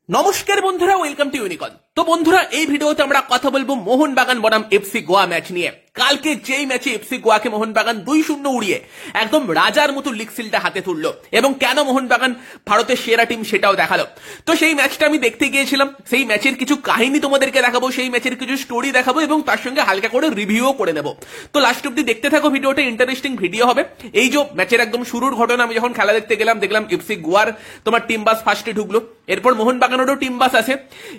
নমস্কার বন্ধুরা, welcome to ইউনিকন। তো বন্ধুরা, এই ভিডিওতে আমরা কথা বলবো মোহনবাগান বনাম এফসি গোয়া ম্যাচ নিয়ে। কালকে যেই ম্যাচে এফসি গোয়াকে মোহনবাগান 2-0 উড়িয়ে একদম রাজার মতো লিগ সিলটা হাতে তুললো এবং কেন মোহনবাগান ভারতের সেরা টিম সেটাও দেখালো। তো সেই ম্যাচটা আমি দেখতে গিয়েছিলাম, সেই ম্যাচের কিছু কাহিনী তোমাদেরকে দেখাবো, সেই ম্যাচের কিছু স্টোরি দেখাবো এবং তার সঙ্গে হালকা করে রিভিউও করে নেব। তো লাস্ট অব্দি দেখতে থাকো, ভিডিওটা ইন্টারেস্টিং ভিডিও হবে। এই যে ম্যাচের একদম শুরুর ঘটনা, আমি যখন খেলা দেখতে গেলাম দেখলাম এফসি গোয়ার তোমার টিম বাস ফার্স্টে ঢুকলো, এরপর মোহনবাগানেরও টিম বাস আছে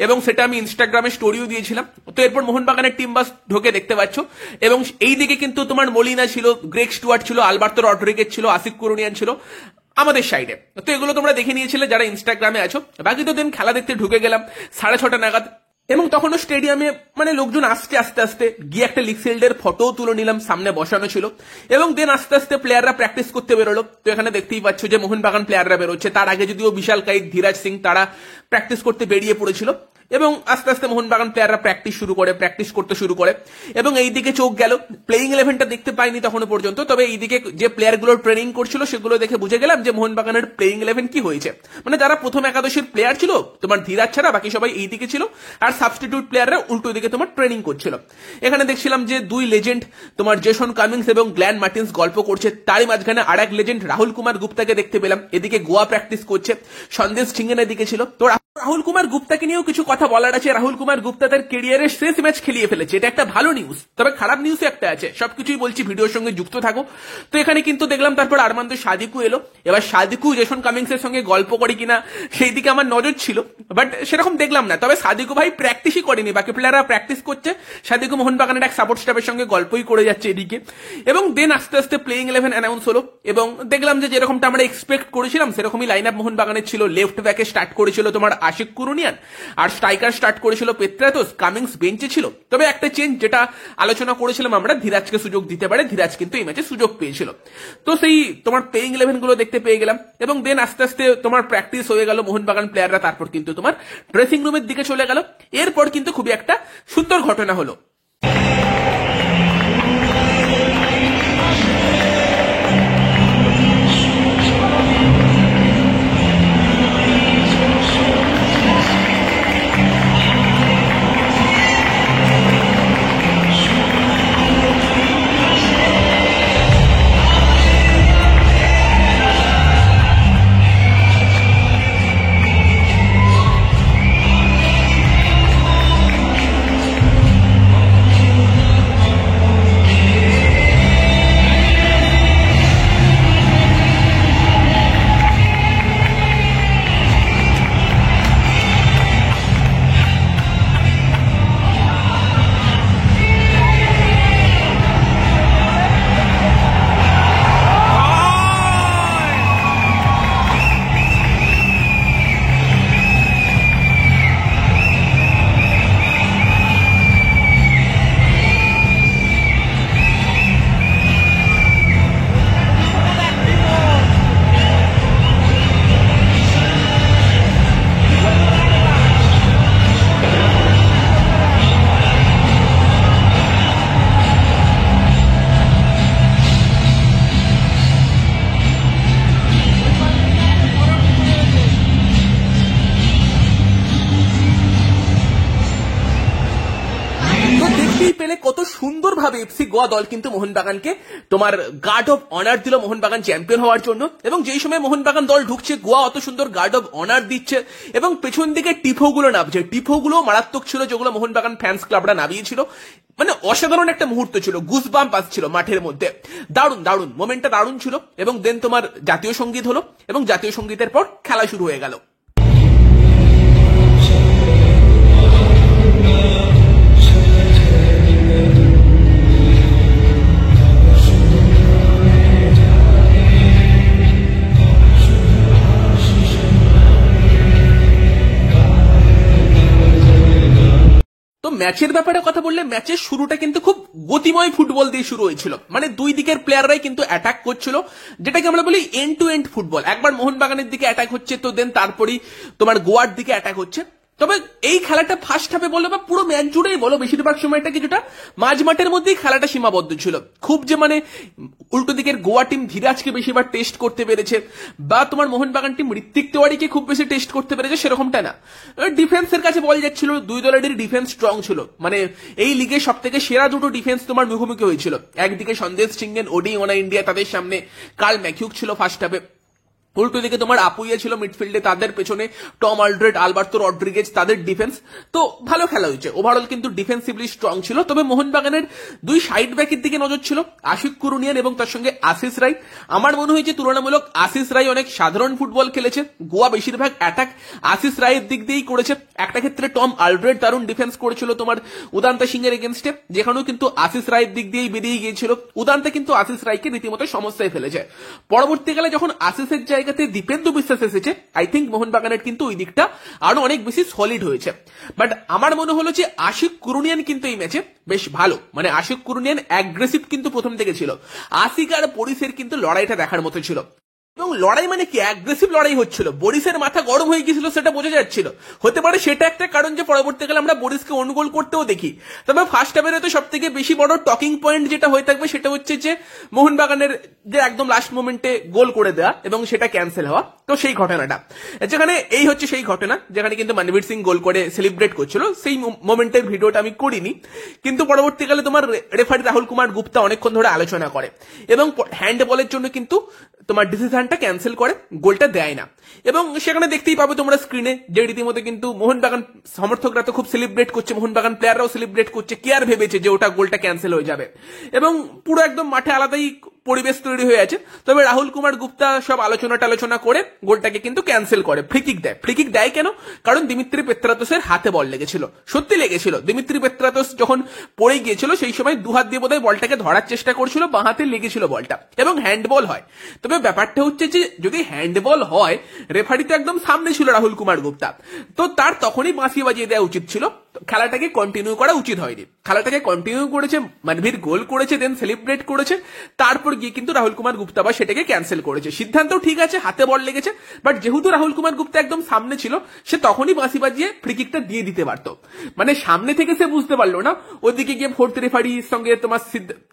এবং সেটা আমি ইনস্টাগ্রামে স্টোরিও দিয়েছিলাম। তো এরপর মোহনবাগানের টিম বাস ঢোকে দেখতে পাচ্ছ এবং এইদিকে কিন্তু তোমার মলিনা ছিল, গ্রেগ স্টুয়ার্ট ছিল, আলবার্তো রড্রিগেজ ছিল, আসিফ কুরুনিয়ান ছিল আমাদের সাইডে। তো এগুলো তোমরা দেখে নিয়েছিলে যারা ইনস্টাগ্রামে আছো। বাকি তো দিন খেলা দেখতে ঢুকে গেলাম 6:30 নাগাদ এবং তখনও স্টেডিয়ামে মানে লোকজন আসছে, আস্তে আস্তে গিয়ে একটা লিগ ফিল্ডের ফটোও তুলে নিলাম, সামনে বসানো ছিল এবং দেন আস্তে আস্তে প্লেয়াররা প্র্যাকটিস করতে বেরোলো। তো এখানে দেখতেই পাচ্ছ যে মোহনবাগান প্লেয়াররা বেরোচ্ছে, তার আগে যদিও বিশাল কাইত, ধীরাজ সিং তারা প্র্যাকটিস করতে বেরিয়ে পড়েছিল এবং আস্তে আস্তে মোহনবাগান প্লেয়াররা প্র্যাকটিস করতে শুরু করে এবং এইদিকে চোখ গেল, প্লেইং 11টা দেখতে পাইনি তখনো পর্যন্ত, তবে এইদিকে যে প্লেয়ারগুলো ট্রেনিং করছিল সেগুলো দেখে বুঝে গেলাম যে মোহনবাগানের প্লেইং 11 কি হয়েছে। মানে যারা প্রথম একাদশের প্লেয়ার ছিল তোমার ধীরাজ ছাড়া বাকি সবাই এইদিকে ছিল, আর সাবস্টিটিউট প্লেয়াররা উল্টো দিকে তোমার ট্রেনিং করছিল। এখানে দেখছিলাম যে দুই লেজেন্ড তোমার জেসন কামিংস এবং গ্ল্যান মার্টিন্স গল্প করছে, তারই মাঝখানে আর এক লেজেন্ড রাহুল কুমার গুপ্তাকে দেখতে পেলাম, এদিকে গোয়া প্র্যাকটিস করছে, সন্দেশ সিংহের এদিকে ছিল। তো রাহুল কুমার গুপ্তাকে নিয়েও কিছু কথা বলার আছে। রাহুল কুমার গুপ্তা তার কেরিয়ারের শেষ ম্যাচ খেলিয়ে ফেলেছে, এটা একটা ভালো নিউজ, তবে খারাপ নিউজও একটা আছে। সবকিছুই বলছি, ভিডিওর সঙ্গে যুক্ত থাকো। তো এখানে কিন্তু দেখলাম তারপর আরমান্দ সাদিকু এলো, এবার সাদিকু জেসন কামিংস এর সঙ্গে গল্প করে কিনা সেই দিকে আমার নজর ছিল, বাট সেরকম দেখলাম না। তবে সাদিকু ভাই প্র্যাকটিসই করেনি, বাকি প্লেয়াররা প্র্যাকটিস করছে, সাদিকু মোহনবাগানের এক সাপোর্ট স্টাফের সঙ্গে গল্পই করে যাচ্ছে এদিকে। এবং দেন আস্তে আস্তে প্লেইং 11 অ্যানাউন্স হলো এবং দেখলাম যে যেরকমটা আমরা এক্সপেক্ট করেছিলাম সেরকমই লাইন আপ মোহনবাগানের ছিল। লেফট ব্যাকে স্টার্ট করেছিল তোমার আশিক কুরুনিয়ান, আর স্ট্রাইকার স্টার্ট করেছিল পেত্রাতোস, কামিংস বেঞ্চে ছিল। তবে একটা চেঞ্জ যেটা আলোচনা করেছিলাম আমরা, ধীরাজকে সুযোগ দিতে পারে, ধীরাজ কিন্তু এই ম্যাচে সুযোগ পেয়েছিল। তো সেই তোমার প্লেইং 11 গুলো দেখতে পেয়ে গেলাম এবং দেন আস্তে আস্তে তোমার প্র্যাকটিস হয়ে গেল মোহনবাগান প্লেয়াররা, তারপর কিন্তু তোমার ড্রেসিং রুমের দিকে চলে গেল। এরপর কিন্তু খুবই একটা সুন্দর ঘটনা হলো। কত সুন্দরভাবে এফসি গোয়া দল কিন্তু মোহনবাগানকে তোমার গার্ড অফ অনার দিল মোহনবাগান চ্যাম্পিয়ন হওয়ার জন্য। এবং যেই সময় মোহনবাগান দল ঢুকছে, গোয়া অত সুন্দর গার্ড অফ অনার দিচ্ছে এবং পেছন দিকে টিফোগুলো নামছে, টিফোগুলো মারাত্মক ছিল যেগুলো মোহনবাগান ফ্যান্স ক্লাবরা নামিয়েছিল। মানে অসাধারণ একটা মুহূর্ত ছিল, গুজবাম্প আসছিল মাঠের মধ্যে, দারুণ দারুণ মোমেন্টটা দারুণ ছিল। এবং দেন তোমার জাতীয় সঙ্গীত হলো এবং জাতীয় সঙ্গীতের পর খেলা শুরু হয়ে গেল। তো ম্যাচের ব্যাপারে কথা বললে, ম্যাচের শুরুটা কিন্তু খুব গতিময় ফুটবল দিয়ে শুরু হয়েছিল। মানে দুই দিকের প্লেয়াররাই কিন্তু অ্যাটাক করছিল, যেটাকে আমরা বলি এন্ড টু এন্ড ফুটবল। একবার মোহনবাগানের দিকে অ্যাটাক হচ্ছে, তো দেন তারপরেই তোমার গোয়ার দিকে অ্যাটাক হচ্ছে। তবে এই খেলাটা ফার্স্ট হাফে বলো বা পুরো ম্যাচ জুড়েই বলো বেশিরভাগ সময়টা কিছুটা মাঝ মাঠের মধ্যেই খেলাটা সীমাবদ্ধ ছিল। খুব যে মানে উল্টো দিকের গোয়া টিম ধীরাজকে বেশিবার টেস্ট করতে পেরেছে বা তোমার মোহনবাগান টিম ঋত্বিক তেওয়ারিকে খুব বেশি টেস্ট করতে পেরেছে সেরকমটা না। ডিফেন্সের কাছে বল যাচ্ছিল, দুই দলেরই ডিফেন্স স্ট্রং ছিল, মানে এই লিগে সব থেকে সেরা দুটো ডিফেন্স তোমার মুখোমুখি হয়েছিল। একদিকে সন্দেশ সিংহেন ওডি ওনা ইন্ডিয়া, তাদের সামনে কার্ল ম্যাকিউক ছিল ফার্স্ট হাফে, উল্টো দিকে তোমার আপুইয়া ছিল মিডফিল্ডে, তাদের পেছনে টম আলড্রেড, আলবার্তো রড্রিগেজ, তাদের ডিফেন্স তো ভালো খেলা হয়েছে। ওভারঅল কিন্তু ডিফেন্সিভলি স্ট্রং ছিল। তবে মোহনবাগানের দুই সাইড ব্যাকের দিকে নজর ছিল, আশিক কুরুনিয়ান এবং তার সঙ্গে আশিস রায়। আমার মনে হয়েছে তুলনামূলক আশিস রায় অনেক সাধারণ ফুটবল খেলেছে। গোয়া বেশিরভাগ অ্যাটাক আশিস রায়ের দিক দিয়েই করেছে। একটা ক্ষেত্রে টম আলড্রেড দারুণ ডিফেন্স করেছিল তোমার উদান্তা সিং এর এগেনস্টে, যেখানেও কিন্তু আশিস রায়ের দিক দিয়েই বেরিয়ে গিয়েছিল। উদান্তা কিন্তু আশিস রায়কে রীতিমতো সমস্যায় ফেলেছে। পরবর্তীকালে যখন আশিসের জায়গাতে দীপেন্দু বিশ্বাস এসেছে, আই থিঙ্ক মোহনবাগানের কিন্তু ওই দিকটা আরো অনেক বেশি সলিড হয়েছে। বাট আমার মনে হলো যে আশিক কুরুনিয়ান কিন্তু এই ম্যাচে বেশ ভালো, মানে আশিক কুরুনিয়ান অ্যাগ্রেসিভ কিন্তু প্রথম থেকে ছিল। আশিক আর বরিসের কিন্তু লড়াইটা দেখার মতো ছিল, এবং লড়াই মানে কি অ্যাগ্রেসিভ লড়াই হচ্ছিল। বরিসের মাথা গরম হয়ে গিয়েছিল সেটা বোঝা যাচ্ছিল। হতে পারে সেটা একটা কারণ যে পরবর্তীকালে আমরা বরিসকে অনুগোল করতেও দেখি। তবে ফার্স্ট হাফের হয়তো সব থেকে বেশি বড় টকিং পয়েন্ট যেটা হয়ে থাকবে সেটা হচ্ছে যে মোহনবাগানের যে একদম লাস্ট মোমেন্টে গোল করে দেওয়া এবং সেটা ক্যান্সেল হওয়া, তো সেই ঘটনাটা যেখানে এই হচ্ছে সেই ঘটনা যেখানে কিন্তু মনবীর সিং গোল করে সেলিব্রেট করছিল। সেই মোমেন্টের ভিডিওটা আমি করিনি, কিন্তু পরবর্তীকালে তোমার রেফারি রাহুল কুমার গুপ্তা অনেকক্ষণ ধরে আলোচনা করে এবং হ্যান্ডবলের জন্য কিন্তু তোমার ডিসিশনটা ক্যান্সেল করে, গোলটা দেয় না। এবং সেখানে দেখতেই পাবে তোমরা স্ক্রিনে যে রীতিমতো কিন্তু মোহনবাগান সমর্থকরা তো খুব সেলিব্রেট করছে, মোহনবাগান প্লেয়াররাও সেলিব্রেট করছে, কে আর ভেবেছে যে ওটা গোলটা ক্যান্সেল হয়ে যাবে। এবং পুরো একদম মাঠে আলাদাই পরিবেশ তৈরি হয়ে আছে। তবে রাহুল কুমার গুপ্তা সব আলোচনা করে গোলটাকে কিন্তু ক্যান্সেল করে, ফ্রিকিক দেয়। ফ্রিকিক দেয় কেন? কারণ দিমিত্রি পেত্রাতোসের হাতে বল লেগেছিল, সত্যি লেগেছিল। দিমিত্রি পেত্রাতোস যখন পড়ে গিয়েছিল সেই সময় দুহাত দিয়ে বোধহয় বলটাকে ধরার চেষ্টা করছিল, বাঁ হাতে লেগেছিল বলটা, এবং হ্যান্ডবল হয়। তবে ব্যাপারটা হচ্ছে যে যদি হ্যান্ডবল হয়, রেফারি তো একদম সামনে ছিল রাহুল কুমার গুপ্তা, তো তার তখনই বাঁশি বাজিয়ে দেওয়া উচিত ছিল, খেলাটাকে কন্টিনিউ করা উচিত হয়নি। খেলাটাকে কন্টিনিউ করেছে, মনবীর গোল করেছে, দেন সেলিব্রেট করেছে, তারপর গিয়ে কিন্তু রাহুল কুমার গুপ্তা বা সেটাকে ক্যান্সেল করেছে। সিদ্ধান্তও ঠিক আছে, হাতে বল লেগেছে, বাট যেহেতু রাহুল কুমার গুপ্তা একদম সামনে ছিল, সে তখনই বাঁশি বাজিয়ে ফ্রিকিকটা দিয়ে দিতে পারতো। মানে সামনে থেকে সে বুঝতে পারলো না, ওদিকে গিয়ে ফোর্থ রেফারির সঙ্গে তোমার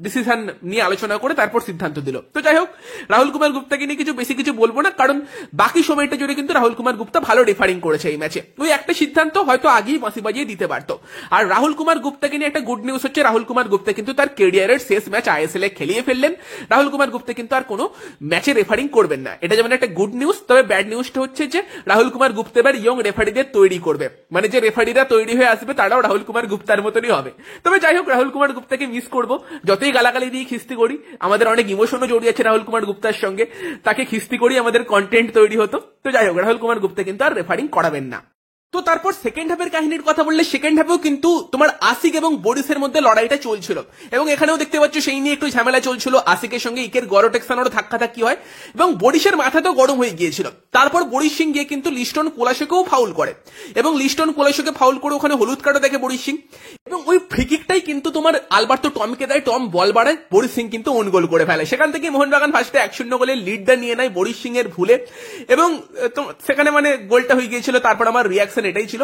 ডিসিশন নিয়ে আলোচনা করে তারপর সিদ্ধান্ত দিল। তো যাই হোক, রাহুল কুমার গুপ্তাকে নিয়ে বেশি কিছু বলবো না, কারণ বাকি সময়টা জুড়ে কিন্তু রাহুল কুমার গুপ্তা ভালো রেফারিং করেছে এই ম্যাচে। ওই একটা সিদ্ধান্ত হয়তো আগেই বাঁশি বাজিয়ে দিতে পারতো। আর রাহুল কুমার গুপ্তাকে নিয়ে একটা গুড নিউজ হচ্ছে, রাহুল কুমার গুপ্তা কিন্তু তার ক্যারিয়ারের শেষ ম্যাচ আইএসএল এ খেলিয়ে ফেললেন। রাহুল কুমার গুপ্তা কিন্তু আর কোনো ম্যাচে রেফারিং করবেন না, এটা যেমন একটা গুড নিউজ। তবে ব্যাড নিউজটা হচ্ছে যে রাহুল কুমার গুপ্তা এবার ইয়ং রেফারিদের তৈরি করবে, মানে যে রেফারিরা তৈরি হয়ে আসবে তারাও রাহুল কুমার গুপ্তার মতনই হবে। তবে যাই হোক, রাহুল কুমার গুপ্তাকে মিস করবো, যতই গালাগালি দিয়ে খিস্তি করি, আমাদের অনেক ইমোশনও জড়িয়ে আছে রাহুল কুমার গুপ্তার সঙ্গে, তাকে খিস্তি করি আমাদের কন্টেন্ট তৈরি হতো। তো যাই হোক, রাহুল কুমার গুপ্তা কিন্তু আর রেফারিং করাবেন না। তো তারপর সেকেন্ড হাফের কাহিনীর কথা বললে, সেকেন্ড হাফেও কিন্তু তোমার আশিক এবং বরিসের মধ্যে লড়াইটা চলছিল, এবং এখানেও দেখতে পাচ্ছ সেই নিয়ে একটু ঝামেলা চলছিল। আশিকের সঙ্গে ইকের গরোটেক্সানোর ধাক্কাধাক্কি হয় এবং বরিসের মাথা তো গরম হয়ে গিয়েছিল। তারপর বরিস সিং গিয়ে কিন্তু লিস্টন কোলাসেকেও ফাউল করে, এবং লিস্টন কোলাসেকে ফাউল করে ওখানে হলুদ কার্ডও দেখে বরিস সিং, এবং ওই ফ্রিকিকটাই কিন্তু তোমার আলবার্তো টমকে দেয়, টম বল বাড়ায়, বরিস সিং কিন্তু ওন গোল করে ফেলে। সেখান থেকে মোহনবাগান ফার্স্টে 1-0 গোলের লিডটা নিয়ে নেয় বরিস সিং এর ভুলে, এবং সেখানে মানে গোলটা হয়ে গিয়েছিল। তারপর আমার রিয়াকশন এটাই ছিল।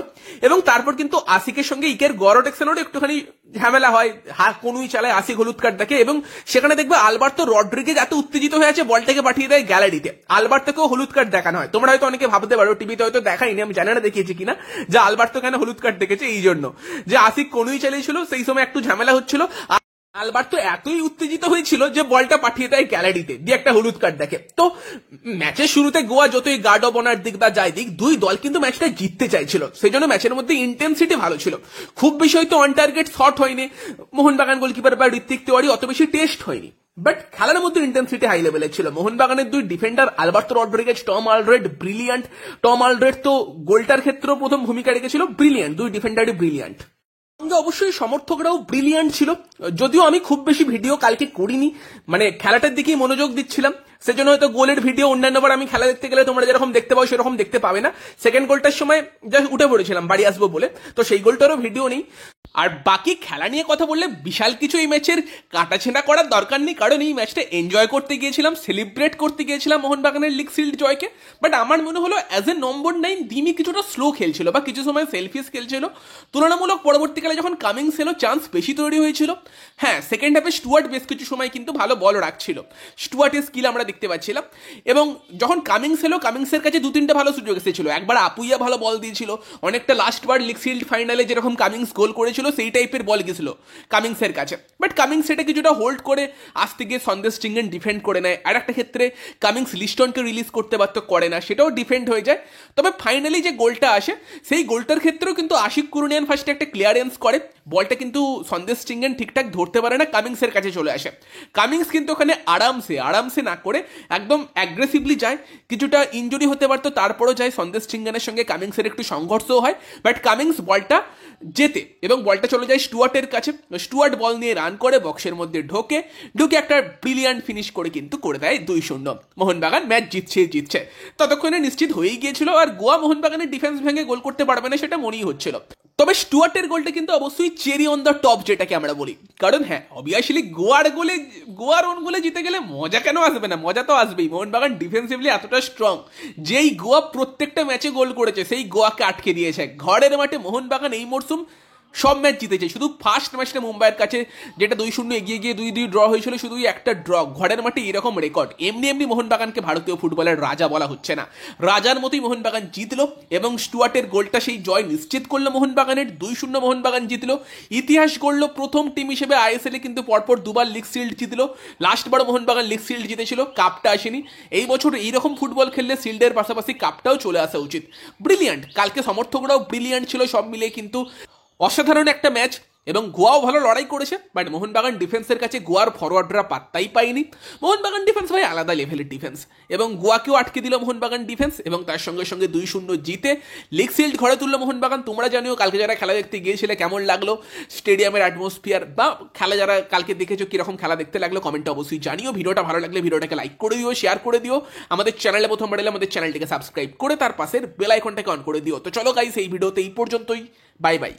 এবং তারপর কিন্তু আশিকের সঙ্গে ইকের গরোটেক্সানোর একটুখানি ঝামেলা হয়, কোনুই চালায়, আশিক হলুদ কার্ড দেখে, এবং সেখানে দেখবে আলবার্তো রড্রিগেজ এত উত্তেজিত হয়ে আছে, বলটাকে পাঠিয়ে দেয় গ্যালারিতে। আলবার্তোকেও হলুদ কার্ড দেখানো হয়। তোমরা হয়তো অনেকে ভাবতে পারো, টিভিতে হয়তো দেখাইনি, আমি জানি না দেখিয়েছি কিনা, যে আলবার্তো কেন হলুদ কার্ড দেখেছে, এই জন্য যে আশিক কোনুই চালিয়েছিল, সেই সময় একটু ঝামেলা হচ্ছিল। আলবার্তো এতই উত্তেজিত হয়েছিল যে বলটা পাঠিয়ে দেয় গ্যালারিতে, দিয়ে একটা হলুদ কার্ড দেখে। তো ম্যাচের শুরুতে গোয়া যতই গার্ড অব অনার দিক বা যাই দিক, দুই দল কিন্তু ম্যাচটা জিততে চাইছিল, সেই জন্য ম্যাচের মধ্যে ইন্টেন্সিটি ভালো ছিল। খুব বেশি হয়তো অন টার্গেট শট হয়নি, মোহনবাগান গোলকিপার বা ঋত্বিক তেওয়ারি অত বেশি টেস্ট হয়নি, বাট খেলার মধ্যে ইন্টেন্সিটি হাই লেভেলের ছিল। মোহনবাগানের দুই defender Alberto Rodriguez, Tom Aldred brilliant. Tom Aldred তো গোলটার ক্ষেত্রেও প্রথম ভূমিকা রেখেছিল, ব্রিলিয়ান্ট, দুই ডিফেন্ডারই ব্রিলিয়ান্ট। অবশ্যই সমর্থকরাও ব্রিলিয়ান্ট ছিল। যদিও আমি খুব বেশি ভিডিও কালকে করিনি, মানে খেলাটার দিকেই মনোযোগ দিচ্ছিলাম, সেজন্য হয়তো গোলের ভিডিও অন্যান্যবার আমি খেলা দেখতে গেলে তোমরা যেরকম দেখতে পাও সেরকম দেখতে পাবে না। সেকেন্ড গোলটার সময় জাস্ট উঠে পড়েছিলাম বাড়ি আসবো বলে, তো সেই গোলটারও ভিডিও নেই। আর বাকি খেলা নিয়ে কথা বললে বিশাল কিছু এই ম্যাচের কাটাছেঁড়া করার দরকার নেই, কারণ এই ম্যাচটা এনজয় করতে গিয়েছিলাম, সেলিব্রেট করতে গিয়েছিলাম মোহনবাগানের লিগ শিল্ড জয়কে। বাট আমার মনে হলো অ্যাজ এ নম্বর 9 দিমি কিছুটা স্লো খেলছিল বা কিছু সময় সেলফিস খেলছিল, তুলনামূলক পরবর্তীকালে যখন কামিংস এলো চান্স বেশি তৈরি হয়েছিল। হ্যাঁ, সেকেন্ড হাফে স্টুয়ার্ট বেশ কিছু সময় কিন্তু ভালো বল রাখছিল, স্টুয়ার্টের স্কিল আমরা দেখতে পাচ্ছিলাম। এবং যখন কামিংস এলো, কামিংসের কাছে 2-3টে ভালো সুযোগ এসেছিল, একবার আপুইয়া ভালো বল দিয়েছিল, অনেকটা লাস্ট বার লিগ শিল্ড ফাইনালে যেরকম কামিংস গোল করেছিল সেই টাইপের বল গেছিল কামিংসের কাছে। বাট কামিংস সেটা কিছুটা হোল্ড করে আসতে গিয়ে সন্দেশ স্টিঙ্গেন ডিফেন্ড করে নেয়, আর একটা ক্ষেত্রে কামিংস লিস্টনকে রিলিজ করতে পারত, করে না, সেটাও ডিফেন্ড হয়ে যায়। তবে ফাইনালি যে গোলটা আসে সেই গোলটার ক্ষেত্রেও কিন্তু আশিক কুরুনিয়ান ফার্স্টে একটা ক্লিয়ারেন্স করে, বলটা কিন্তু সন্দেশ স্টিঙ্গেন ঠিকঠাক ধরতে পারে না, কামিংসের কাছে চলে আসে। কামিংস কিন্তু ওখানে আরামসে না করে একদম অ্যাগ্রেসিভলি যায়, কিছুটা ইনজুরি হতে পারতো তারপরও যায়, সন্দেশ স্টিঙ্গেনের সঙ্গে কামিংসের একটু সংঘর্ষও হয়, বাট কামিংস বলটা জেতে এবং বলটা চলে যায় স্টুয়ার্টের কাছে। স্টুয়ার্ট বল নিয়ে রান করে বক্সের মধ্যে ঢোকে একটা ব্রিলিয়ান্ট ফিনিশ করে কিন্তু করে দেয় 2-0। মোহনবাগান ম্যাচ জিতছে, ততক্ষণে নিশ্চিত হয়েই গিয়েছিল, আর গোয়া মোহনবাগানের ডিফেন্স ভেঙে গোল করতে পারবে না সেটা মনেই হচ্ছিল। তবে স্টুয়ার্টের গোলটা কিন্তু অবশ্যই চেরি অন দ্য টপ যেটাকে আমরা বলি, কারণ হ্যাঁ অবভিয়াসলি গোয়ার ওন গোলে জিতে গেলে মজা কেন আসবে না, মজা তো আসবেই। মোহনবাগান ডিফেন্সিভলি এতটা স্ট্রং, যেই গোয়া প্রত্যেকটা ম্যাচে গোল করেছে সেই গোয়াকে আটকে দিয়েছে। ঘরের মাঠে মোহনবাগান এই মরশুম সব ম্যাচ জিতেছে, শুধু ফার্স্ট ম্যাচটা মুম্বাইয়ের কাছে যেটা 2-0 এগিয়ে গিয়ে 2-2 ড্র হয়েছিল, শুধু একটা ড্র। ঘরের মাঠে এরকম রেকর্ড, এমনি মোহনবাগানকে ভারতীয় ফুটবলের রাজা বলা হচ্ছে না, রাজার মতোই মোহনবাগান জিতলো এবং স্টুয়ার্টের গোলটা সেই জয় নিশ্চিত করলো মোহনবাগানের। 2-0 মোহনবাগান জিতলো, ইতিহাস গড়লো, প্রথম টিম হিসেবে আইএসএল এ কিন্তু পরপর দুবার লিগ শিল্ড জিতলো। লাস্টবার মোহনবাগান লিগ শিল্ড জিতেছিল, কাপটা আসেনি। এই বছর এইরকম ফুটবল খেললে শিল্ডের পাশাপাশি কাপটাও চলে আসা উচিত। ব্রিলিয়ান্ট, কালকে সমর্থকরাও ব্রিলিয়ান্ট ছিল, সব মিলিয়ে কিন্তু অসাধারণ একটা ম্যাচ। এবং গোয়াও ভালো লড়াই করেছে, বাট মোহনবাগান ডিফেন্সের কাছে গোয়ার ফরওয়ার্ডরা পাত্তাই পায়নি। মোহনবাগান ডিফেন্স ভাই আলাদা লেভেলের ডিফেন্স, এবং গোয়াকেও আটকে দিল মোহনবাগান ডিফেন্স, এবং তার সঙ্গে সঙ্গে 2-0 জিতে লিগ শিল্ড ঘরে তুললো মোহনবাগান। তোমরা জানিও কালকে যারা খেলা দেখতে গিয়েছিলে কেমন লাগলো স্টেডিয়ামের অ্যাটমসফিয়ার, বা খেলা যারা কালকে দেখেছো কিরকম খেলা দেখতে লাগলো কমেন্টে অবশ্যই জানিও। ভিডিওটা ভালো লাগলে ভিডিওটাকে লাইক করে দিও, শেয়ার করে দিও। আমাদের চ্যানেলে প্রথমবার এলে আমাদের চ্যানেলটিকে সাবস্ক্রাইব করে তার পাশের বেল আইকনটাকে অন করে দিও। তো চলো গাইস, এই ভিডিওতে এই পর্যন্তই, বাই বাই।